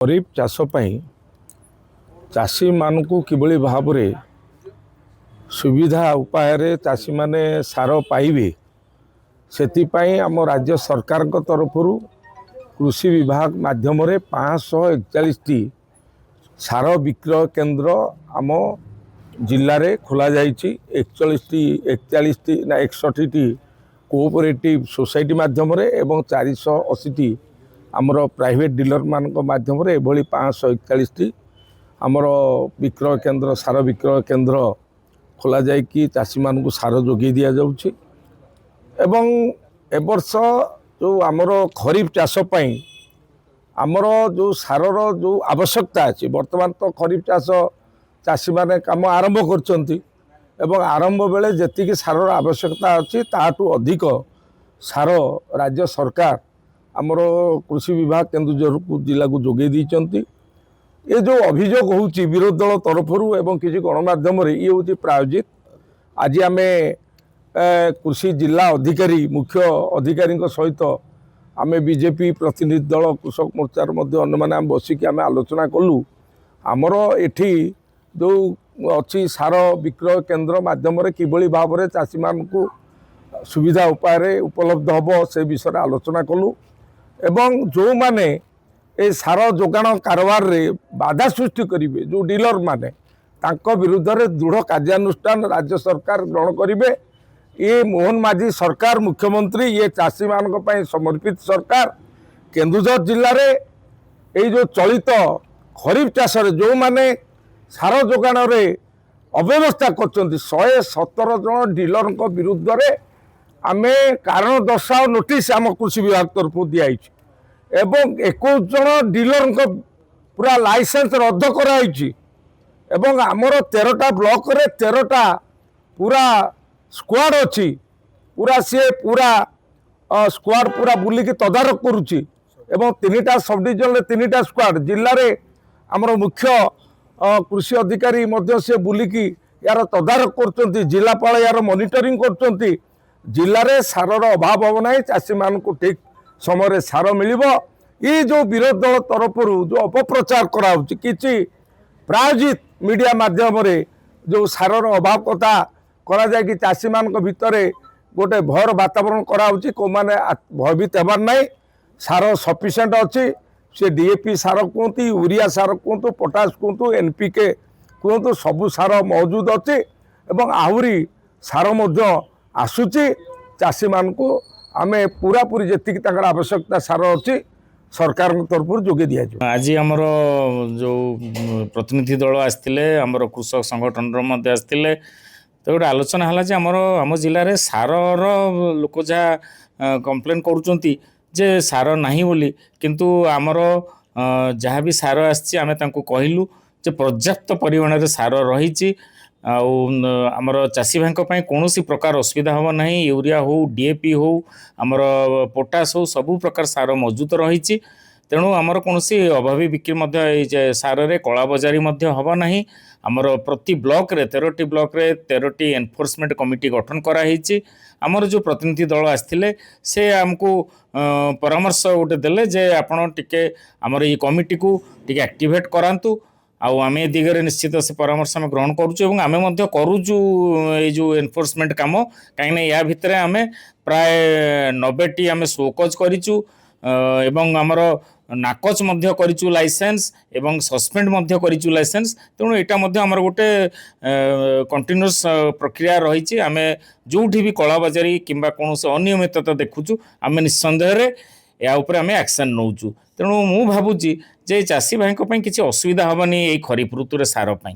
खरीफ चाष चाषी मानू किभली भाव सुविधा उपाय चाषी माने सार पाइबे से आम राज्य सरकार तरफ कृषि विभाग माध्यम 541 सार विक्रय केंद्र आम जिले में खोल जाइए। 41 ना 61 कोऑपरेटिव सोसाइटी माध्यम एवं 480 आमर प्राइवेट डीलर मान माध्यम एभली 541 आमर विक्रय केंद्र सार विक्रय केंद्र खोल जाइए चाषी मानू सार जोगे दि जाऊँगी। एवं एवर्ष जो आमर खरीफ चाष आमर जो सारर जो आवश्यकता अच्छी बर्तमान तो खरीफ चाष चाषी माने काम आरंभ कर आरंभ बेले जी सारर आवश्यकता अच्छी ताठू अधिक सार राज्य सरकार आमर कृषि विभाग केन्दुझर जिला को जोगे दी। ये जो अभियोग होची विरोधी दल तरफ एवं किसी गणमाध्यम ये हूँ प्रायोजित। आज आम कृषि जिला अधिकारी मुख्य अधिकारी सहित आम बीजेपी प्रतिनिधि दल कृषक मोर्चार अन्य मैंने बसिक आम आलोचना कलु। आमर एठी जो अच्छी सार विक्रय केंद्र माध्यम किभली भाव में चाषी मानू सुविधा उपाय उपलब्ध हम से विषय आलोचना कलु। एवं जो माने ए सार जोगाण कारबार रे बाधा सृष्टि करेंगे जो डीलर माने तांको विरुद्ध में दृढ़ कार्यानुष्ठान राज्य सरकार ग्रहण करेंगे। ये मोहन माझी सरकार मुख्यमंत्री ये चाषी मानक पई समर्पित सरकार केन्दुझर जिले में ये जो चलित खरीफ चाष जो माने सार जोगाण रे अव्यवस्था कर 117 जन डीलर विरुद्ध में आम कारण दर्शाओ नोटिस आम कृषि विभाग तरफ दिखाई एवं 21 जन डीलर पूरा लाइसेंस रद्द कराई एवं आमर 13टा ब्लॉक रे 13टा पूरा स्क्वाड अच्छी पूरा सी पूरा स्क्वाड पूरा बुलिकी तदारक करुच्ची एवं 3टा सब डिविजन 3टा स्क्वाड जिले में आमर मुख्य कृषि अधिकारी से बुलिकी यार तदारक कर जिलापाल यार मॉनिटरिंग कर जिले में सारर अभाव हम ना चाषी मान को ठीक समय सार मिल ये जो विरोधी दल तरफ जो अपप्रचार कराऊँच कि प्रायोजित मीडिया माध्यम जो सारर अभाव कथा करा जाए कि चाषी मान भितर गोटे भयर वातावरण कराऊँच कौ मैंने भयभीत हबार ना सार सफिसीयंट अच्छी से डीएपी सार कहतु यूरिया सार कहतु पोटास कहतु एनपीके कहतु सबू सार मौजूद अच्छी एवं आहरी सार आसूची चाषी मान को आम पूरा पूरी जी आवश्यकता सार अच्छी सरकार तरफ जोगे दि जाए। आज आमर जो प्रतिनिधि दल आसते आमर कृषक संगठन आसते तो गोटे आलोचना है आम जिले में सार लोक जहाँ कंप्लेन करुँच सार नहीं बोली किंतु आमर जहाँ भी सार आम कहलु जे पर्याप्त परिमाण में सार रही आमर चाषी भाई कौन प्रकार असुविधा हम ना यूरिया हो डीएपी हो आमर पोटास हो सबू प्रकार सार मौजूद रही तेणु आमर कौन अभावी बिक्री सार रे कला बजारी हम ना आमर प्रति ब्लॉक रे 13टी ब्लॉक रे 13टी एनफोर्समेंट कमिटी गठन कराई आमर जो प्रतिनिधि दल आसते से आमको परामर्श गोटे देले जे आपण टिके आमर ये कमिटी को टिके एक्टिवेट करांतु आउ आम ए दिगरे निश्चित से परामर्श आम ग्रहण करुचु आम करुचु ये जो एनफोर्समेंट काम कहीं या भितर आम प्राय 90टी आम शोकज करिचु एवं आमर नाकच करिचु लाइसेंस एवं सस्पेंड करिचु लाइसेंस तेणु यहाँ आमर गोटे कंटिन्यूअस प्रक्रिया रही आम जो भी कलाबाजारी किंबा कौन अनियमितता देखुचु आम निस्संदेह या उपरे आम एक्शन नौचु तेणु मु भावुची जे चाषी भाई किसी असुविधा हेनी ये खरीफ ऋतु सार पाई।